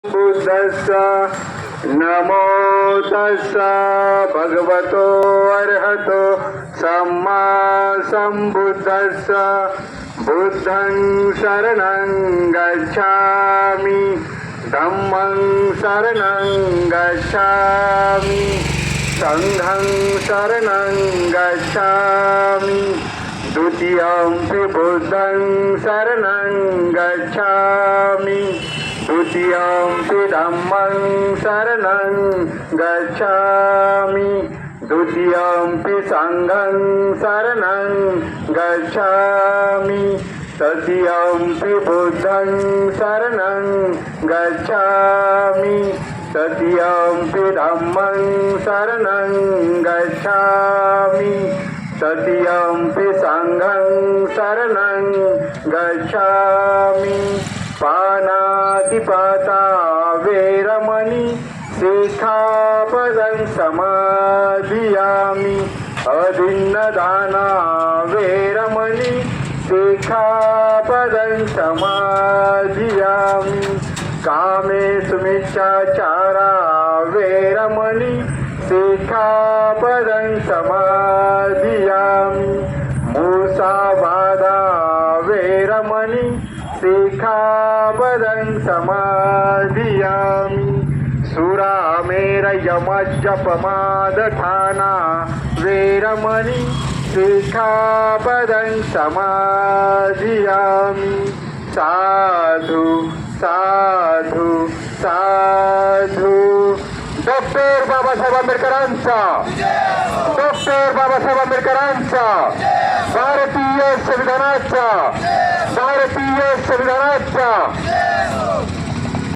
बुद्धस्स नमो तस्स भगवतो अर्हतो सम्मा संबुद्धस्स बुद्धं शरणं गच्छामि धम्मं शरणं गच्छामि संघं शरणं गच्छामि द्वितीयंपि बुद्धं शरणं गच्छामि द्वितीयंपि धम्मं शरणं गच्छामि द्वितीयंपि संघं शरणं गच्छामि तृतीयंपि बुद्धं शरणं गच्छामि तृतीयंपि धम्मं शरणं गच्छामि तृतीयंपि संघं शरणं गच्छामि पानातिपाता वेरमणि सिक्खापदं समादियामि अदिन्नदाना वेरमणि सिक्खापदं समादियामि कामेषु मिच्छाचारा वेरमणि सिक्खापदं समादियामि मूसावादा वेरमणि सिक्खापदं समादियामि सुरामेरयमज्जपमादठाना वेरमणि सिक्खापदं समादियामि साधु साधु साधु डॉक्टर बाबासाहेब आंबेडकरांचा भारतीय संविधानाचा